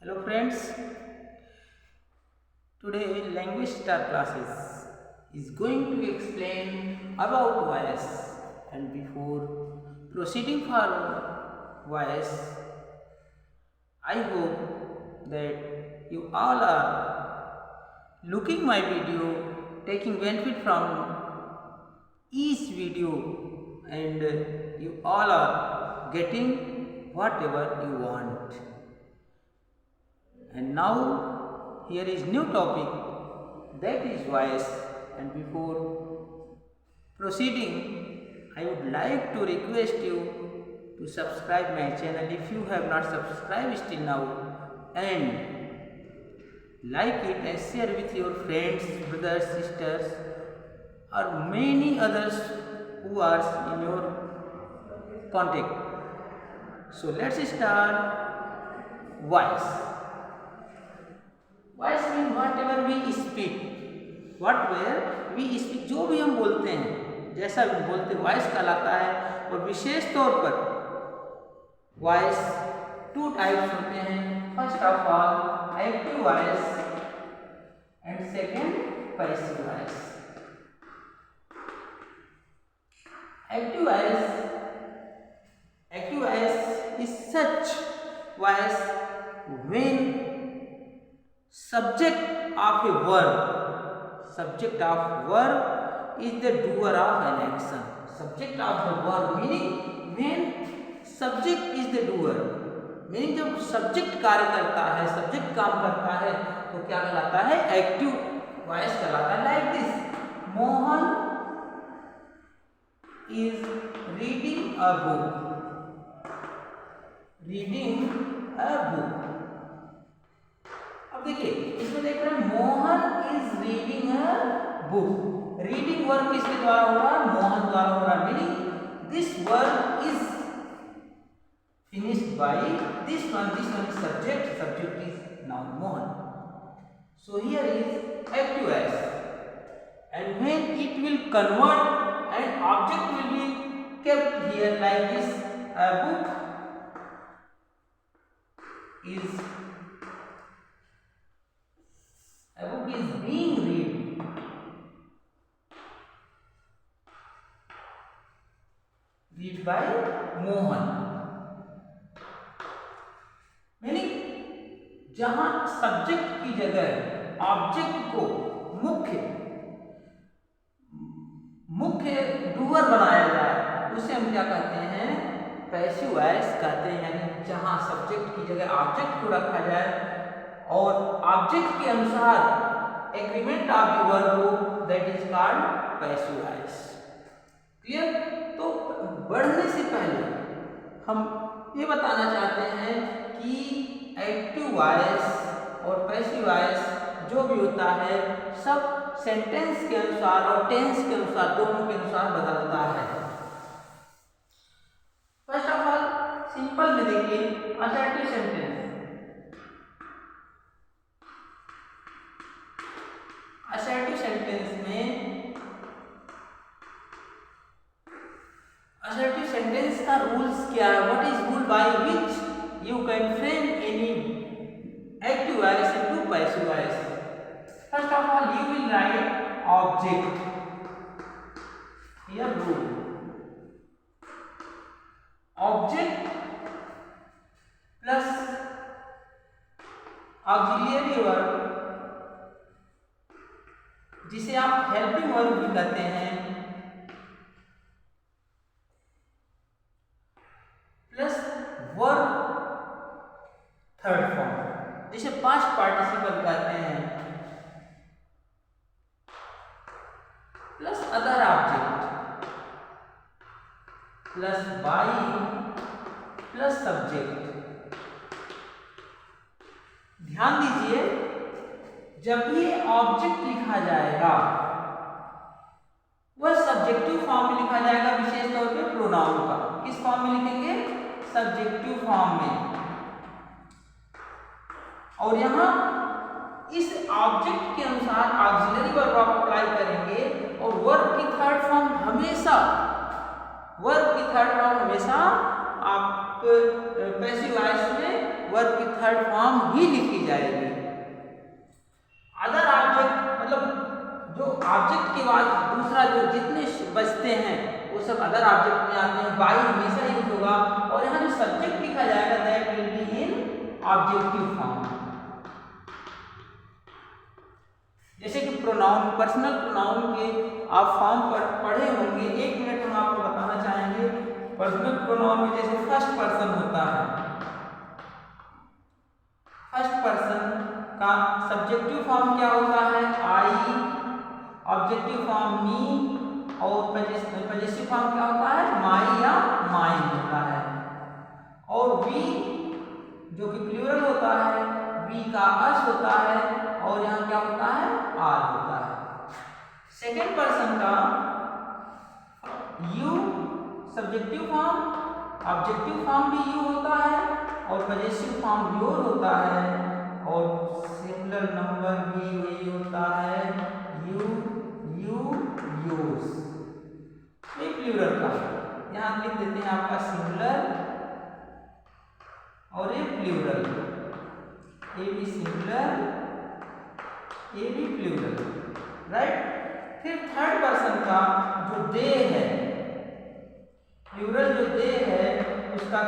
Hello friends, today language star classes is going to explain about voice, and before proceeding for voice, I hope that you all are looking my video, taking benefit from each video, and you all are getting whatever you want. And now here is new topic, that is voice, and before proceeding I would like to request you to subscribe my channel if you have not subscribed still now, and like it and share with your friends, brothers, sisters, or many others who are in your contact. So let's start voice. Voice mean whatever we speak, what we speak, जो भी हम बोलते हैं, जैसा भी बोलते हैं voice कहलाता है। और विशेष तौर पर वॉइस टू टाइप्स होते हैं। First of all active voice and second passive voice. Active voice is such voice when subject of a verb is the doer of an action. Subject of the verb meaning when subject is the doer, meaning जब subject कार्य करता है, subject काम करता है, तो क्या कहलाता है? एक्टिव वॉइस कहलाता है। Like this, Mohan is reading a book। अब देखिए इसमें देख रहे हैं Mohan is reading a book. Reading work किसके द्वारा हो रहा है? मोहन द्वारा हो रहा है। Meaning this work is finished by this one is subject is noun Mohan. So here is active voice, and when it will convert and object will be kept here like this, a book is being read by Mohan. Meaning जहां subject की जगह object को मुख्य doer बनाया जाए, उसे हम क्या कहते हैं? पैसिव वॉइस कहते हैं। यानी जहां सब्जेक्ट की जगह ऑब्जेक्ट को रखा जाए और ऑब्जेक्ट के अनुसार एग्रीमेंट ऑफ द वर्ब हो, that is called passive voice. Clear? तो बढ़ने से पहले हम ये बताना चाहते हैं कि एक्टिव वॉइस और पैसिव वॉइस जो भी होता है सब सेंटेंस के अनुसार और टेंस के अनुसार, दोनों के अनुसार बदलता है। फर्स्ट ऑफ ऑल सिंपल में देखिए, असर्टिव सेंटेंस। असर्टिव सेंटेंस में असर्टिव सेंटेंस का रूल्स क्या है? What is rule by which you can frame any active voice into passive voice? First of all you will write object, here rule, object plus auxiliary verb, जिसे आप helping verb भी कहते हैं, plus verb third form, जिसे past participle कहते हैं, plus other object, plus by, plus subject. ध्यान दीजिए, जब ये ऑब्जेक्ट लिखा जाएगा वह सब्जेक्टिव फॉर्म में लिखा जाएगा, विशेष तौर पे प्रोनाउन का। किस फॉर्म में लिखेंगे? सब्जेक्टिव फॉर्म में। और यहां इस ऑब्जेक्ट के अनुसार ऑक्सिलरी वर्ब आप अप्लाई करेंगे और वर्ब की थर्ड फॉर्म हमेशा आप पैसिव वॉइस में वर्ब की थर्ड फॉर्म ही लिखी जाएगी। अदर ऑब्जेक्ट मतलब जो ऑब्जेक्ट के बाद दूसरा जो जितने बचते हैं वो सब अदर ऑब्जेक्ट में आते हैं। बाई हमेशा यूज होगा और यहाँ जो सब्जेक्ट लिखा जाएगा that will be in objective form. जैसे कि प्रोनाउन, पर्सनल प्रोनाउन के आप फॉर्म पर पढ़े होंगे। 1 मिनट हम आपको बताना चाहेंगे। पर्सनल प्रोनाउन में जैसे फर्स्ट पर्सन होता है, फर्स्ट पर्सन का सब्जेक्टिव फॉर्म क्या होता है? आई, ऑब्जेक्टिव फॉर्म मी, और पजेसिव फॉर्म क्या होता है? माई या माइन होता है। और वी जो कि प्लूरल होता है, वी का अस होता है और यहाँ क्या होता है? आर होता है। सेकेंड पर्सन का you subjective form, objective form भी यू होता है और पजेसिव फॉर्म योर होता है और सिंगुलर नंबर भी वही होता है, यू, यू, योर्स। ये प्लूरल का यहाँ लिख देते हैं आपका सिंगुलर और ये प्लूरल, ये भी सिंगुलर, ये भी प्लूरल, राइट। फिर थर्ड पर्सन का जो दे है, प्लूरल जो दे है उसका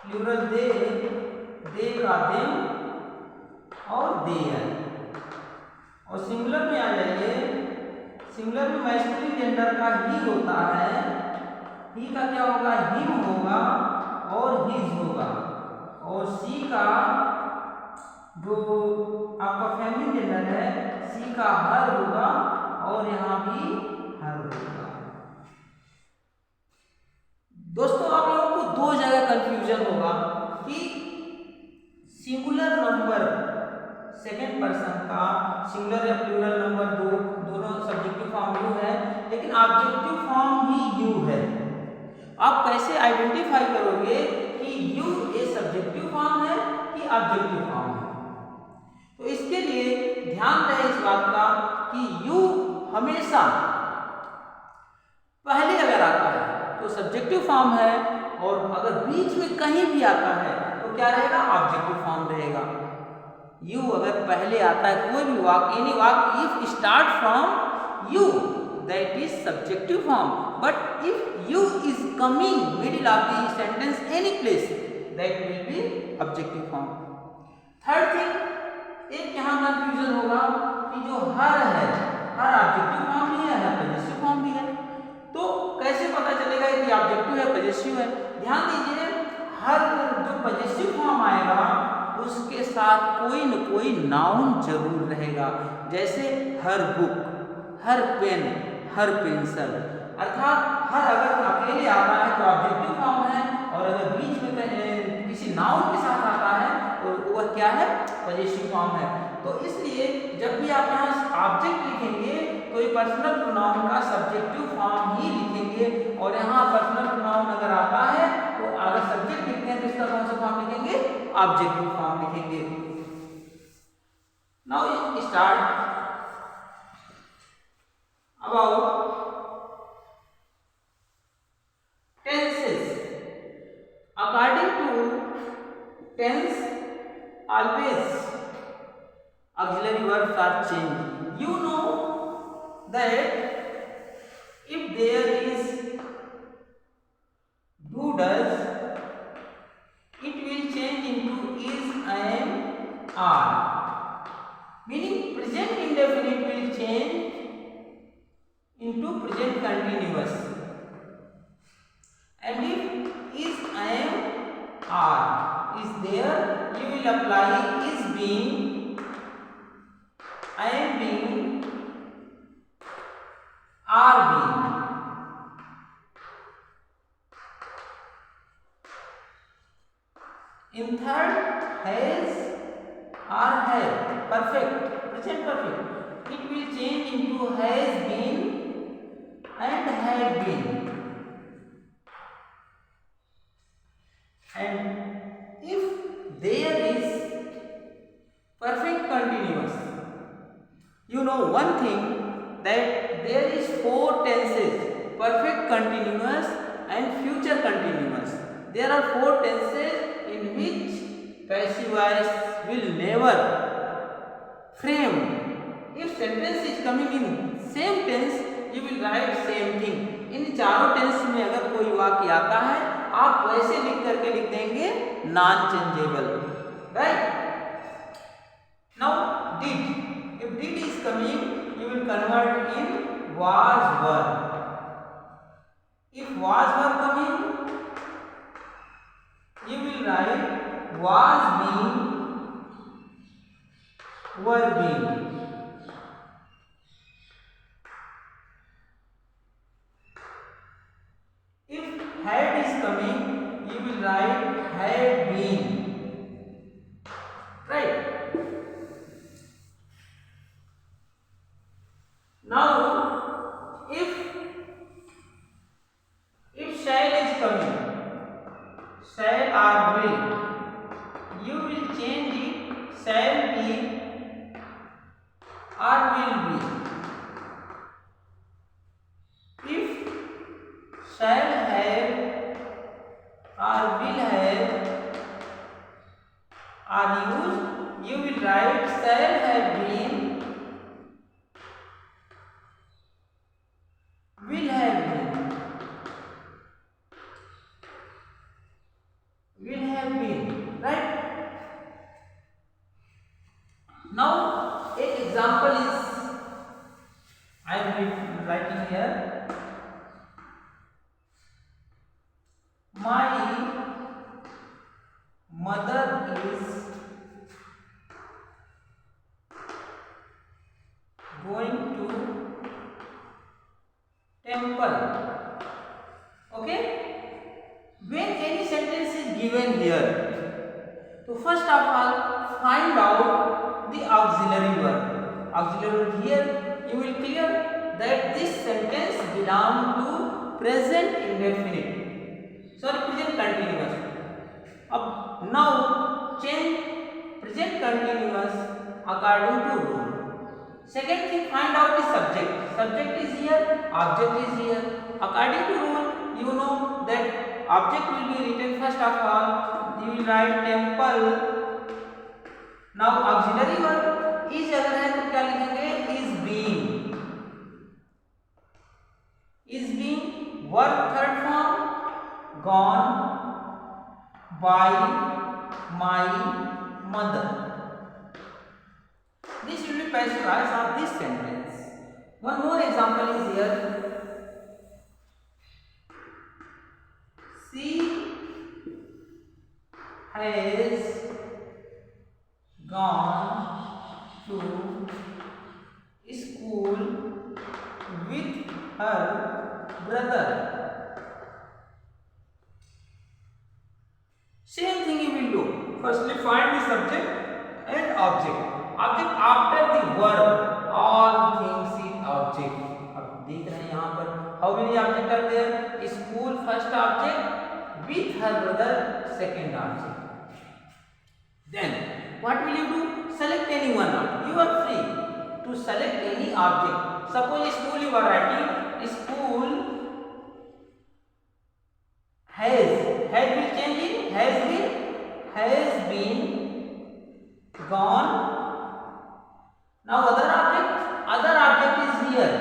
प्लूरल दे का देम और देयर। और सिंगुलर में आ जाइए, सिंगुलर में मैस्कुलिन जेंडर का ही होता है, ही का क्या होगा? हिम होगा और हिज होगा। और सी का जो आपका फेमिनिन जेंडर है, सी का हर होगा और यहाँ भी हर होगा। दोस्तों आप लोगों को 2 जगह कंफ्यूजन होगा कि सिंगुलर नंबर सेकेंड पर्सन का सिंगुलर या प्लूरल नंबर दोनों सब्जेक्टिव फॉर्म यू है, लेकिन ऑब्जेक्टिव फॉर्म भी यू है। आप कैसे आइडेंटिफाई करोगे कि यू ए सब्जेक्टिव फॉर्म है कि ऑब्जेक्टिव फॉर्म है? तो इसके लिए ध्यान रहे इस बात का कि यू हमेशा पहले अगर आता है तो सब्जेक्टिव फॉर्म है और अगर बीच में कहीं भी आता है तो क्या रहेगा? ऑब्जेक्टिव फॉर्म रहेगा। यू अगर पहले आता है कोई भी वाक्य, एनी वाक्य if start from you that is subjective form, but if you is coming middle of the sentence any place that will be objective form. Third thing, एक यहाँ कंफ्यूजन होगा कि जो हर है, हर ऑब्जेक्टिव फॉर्म भी है, हर पजेसिव फॉर्म भी है। तो कैसे पता चलेगा कि ऑब्जेक्टिव है पजेसिव है? ध्यान दीजिए, हर जो पजेसिव फॉर्म आएगा उसके साथ कोई न कोई नाउन जरूर रहेगा। जैसे हर बुक, हर पेन, हर पेंसिल। अर्थात हर अगर अकेले आता है तो ऑब्जेक्टिव फॉर्म है और अगर बीच में किसी नाउन के साथ आता है तो वह क्या है? पजेसिव फॉर्म है। तो इसलिए जब भी आप यहाँ ऑब्जेक्ट लिखेंगे तो ये पर्सनल प्रोनाउन का सब्जेक्टिव फॉर्म ही लिखेंगे और यहाँ पर्सनल प्रोनाउन अगर आता है तो अगर सब्जेक्ट लिखते हैं तो इसका कौन सा फॉर्म लिखेंगे? ऑब्जेक्टिव फॉर्म लिखेंगे। Now start about tenses. According to tense, always auxiliary verbs are changed. You know that if there is do does, it will change into is, am, are. Meaning present indefinite will change into present continuous. And if is, am, are is there, you will apply is being, am being, are being. In third, has, are, have, perfect, present perfect, it will change into has been and had been. And if there is perfect continuous, you know one thing that there is 4 tenses perfect continuous and future continuous. There are 4 tenses in which passive voice will never frame. If sentence is coming in same tense, you will write same thing. इन चारों tense में अगर कोई वाक्य आता है, आप वैसे लिख करके लिख देंगे non changeable, right? Now did. If did is coming, you will convert in was were. If was were coming, you will write was being, were being. If had is coming, you will write had been, right? Now if shall is coming, shall or will, you will change it shall be or will be. If shall have or will have are used, you will write shall have been, will have been, will have been, right? Now an example is I am writing here. My mother is going to temple. Okay? When any sentence is given here, so first of all find out the auxiliary verb. Auxiliary verb here you will clear that this sentence belongs to present indefinite. Sorry, present continuous. अब now change present continuous according to rule. Second thing, find out the subject. Subject is here, object is here. According to rule, you know that object will be written first of all. You will write temple. Now auxiliary verb is अगर है तो क्या लिखेंगे? Is being. Is being verb third form. Gone by my mother. This will be passive voice of this sentence. One more example is here. She has gone to school with her brother. Same thing you will do. Firstly, find the subject and object. Object after the verb. All things is object. अब देख रहे हैं यहाँ पर how many object are there? School first object, with her brother second object. Then what will you do? Select any one object. You are free to select any object. Suppose school you are writing. School has will change it, has been gone. Now other object is here,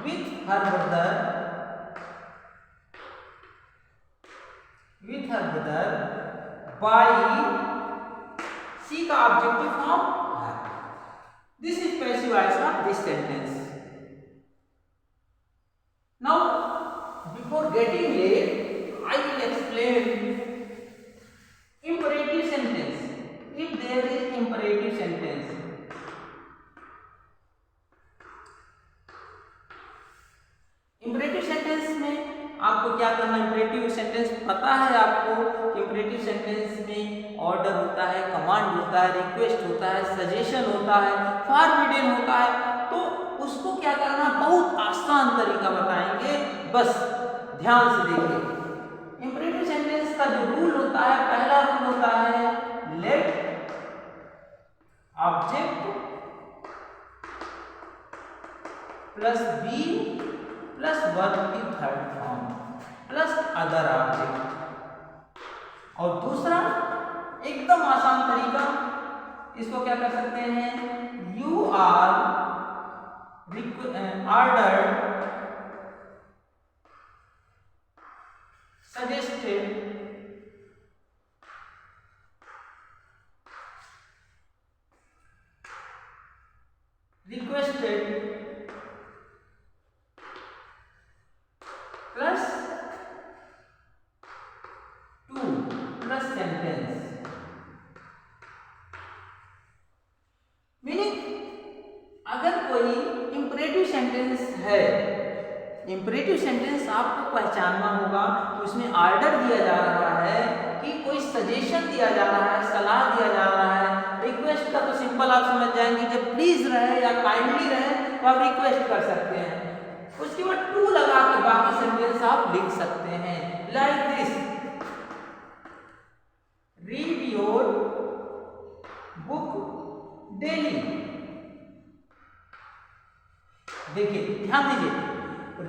with her brother, by, see the objective form her. This is passive voice of this sentence. Now before getting late, I will explain imperative sentence. If there is imperative sentence, imperative sentence में आपको क्या करना है? imperative sentence पता है आपको? imperative sentence में order होता है, command होता है, request होता है, suggestion होता है, forbidden होता है. तो उसको क्या करना? बहुत आसान तरीका बताएंगे, बस ध्यान से देखिए. इंपरेटिव सेंटेंस का जो रूल होता है, पहला रूल होता है let object plus B plus verb की third form plus other object. और दूसरा एकदम आसान तरीका, इसको क्या कर सकते हैं, you are ordered suggested requested plus to plus sentence। Meaning अगर कोई इंपरेटिव सेंटेंस है, इंपरेटिव सेंटेंस आपको पहचानना होगा कि उसमें ऑर्डर दिया जा रहा है कि कोई सजेशन दिया जा रहा है, सलाह दिया जा रहा है। रिक्वेस्ट का तो सिंपल आप समझ जाएंगे, जब प्लीज रहे या काइंडली रहे तो आप रिक्वेस्ट कर सकते हैं। उसके बाद टू लगा के बाकी सेंटेंस आप लिख सकते हैं, like this, read your book daily. देखिए ध्यान दीजिए,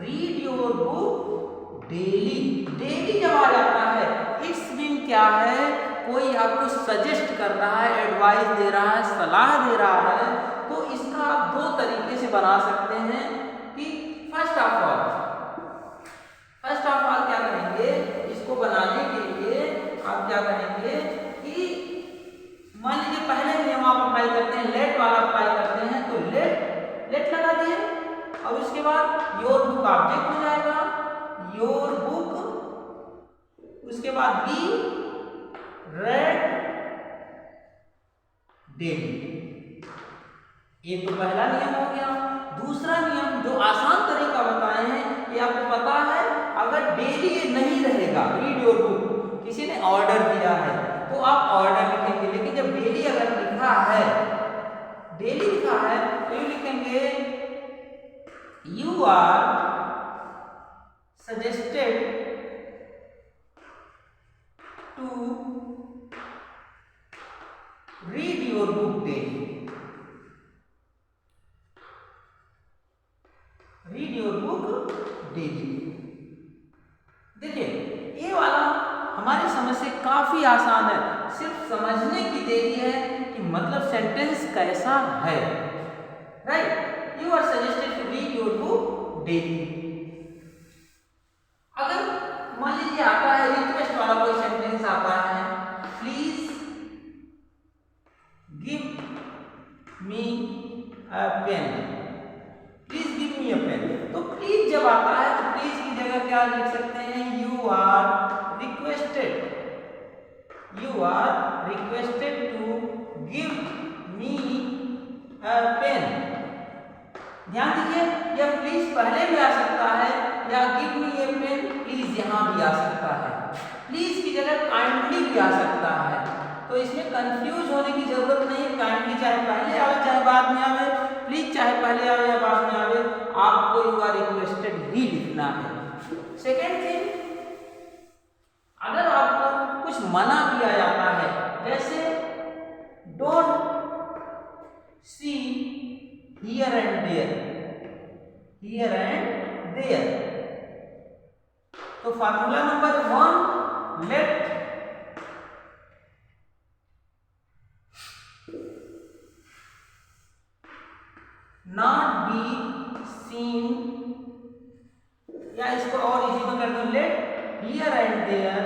read your book daily, daily जब आ जाता है इट्स मीन क्या है, कोई आपको सजेस्ट कर रहा है, एडवाइस दे रहा है, सलाह दे रहा है। तो इसका आप दो तरीके से बना सकते हैं कि फर्स्ट ऑफ ऑल क्या करेंगे, इसको बनाने के लिए आप क्या करेंगे कि मान लीजिए पहले नियम आप अप्लाई करते हैं, लेट वाला अप्लाई करते हैं, तो लेट लगा दिए और उसके बाद योर बुक ऑब्जेक्ट हो जाएगा, योर बुक, उसके बाद बी रेड डेली। ये तो पहला नियम हो गया। दूसरा नियम जो आसान तरीका बताए हैं, ये आपको पता है, अगर डेली ये नहीं रहेगा, रीड योर बुक किसी ने ऑर्डर दिया है तो आप ऑर्डर लिखेंगे, लेकिन जब डेली अगर लिखा है, डेली लिखा है तो ये लिखेंगे you are suggested to read your book daily, read your book daily. देखिए ये वाला हमारी समझ से काफी आसान है, सिर्फ समझने की देरी है कि मतलब सेंटेंस कैसा है, right. You are suggested to read your book daily. अगर मान लीजिए आता है रिक्वेस्ट वाला कोई सेंटेंस आता है, please give me a pen, please give me a pen. तो प्लीज जब आता है तो प्लीज की जगह क्या लिख सकते हैं, you are requested to give me a pen. ध्यान दीजिए, यह प्लीज पहले भी आ सकता है या give me a pen please यहां भी आ सकता है, प्लीज की जगह काइंडली भी आ सकता है। तो इसमें कंफ्यूज होने की जरूरत नहीं, काइंडली चाहे पहले आवे चाहे बाद में आवे, प्लीज चाहे पहले आवे या बाद में आवे, आपको यू आर रिक्वेस्टेड ही लिखना है। सेकेंड थिंग, अगर आपको कुछ मना किया जाता है, जैसे don't see here and there, तो formula number 1, let not be seen, या इसको और इजी में कर दो, let here and there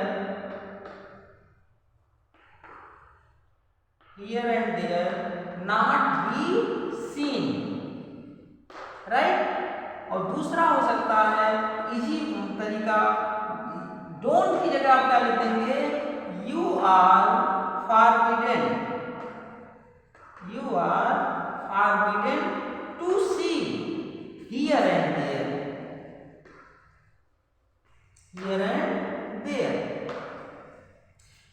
not be seen, right. और दूसरा हो सकता है इजी तरीका, डोंट की जगह आप क्या लिख देंगे, you are forbidden to see here and there.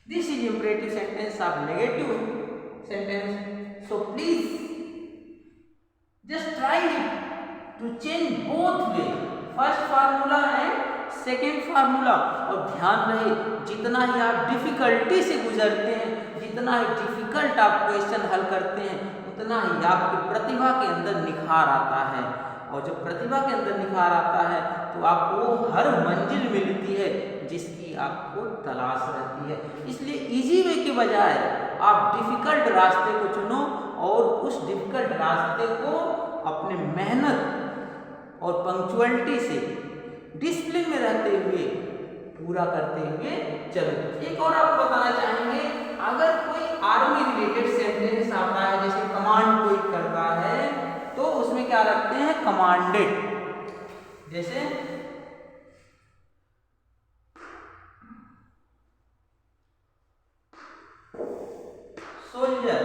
This is imperative sentence of negative sentence, so please just try to change both way, first formula and second formula. और ध्यान रहे, जितना ही आप डिफिकल्टी से गुजरते हैं, जितना ही डिफिकल्ट आप क्वेश्चन हल करते हैं, उतना ही आपकी प्रतिभा के अंदर निखार आता है। और जब प्रतिभा के अंदर निखार आता है तो आपको हर मंजिल मिलती है जिसकी आपको तलाश रहती है। इसलिए इजी वे के बजाय आप डिफिकल्ट रास्ते को चुनो और उस डिफिकल्ट रास्ते को अपने मेहनत और पंक्चुअलिटी से डिसिप्लिन में रहते हुए पूरा करते हुए चलो। एक और आपको बताना चाहेंगे, अगर कोई आर्मी रिलेटेड सेंटेंस आता है, जैसे कमांड कोई करता है, तो उसमें क्या रखते हैं, कमांडेड। जैसे सोल्जर,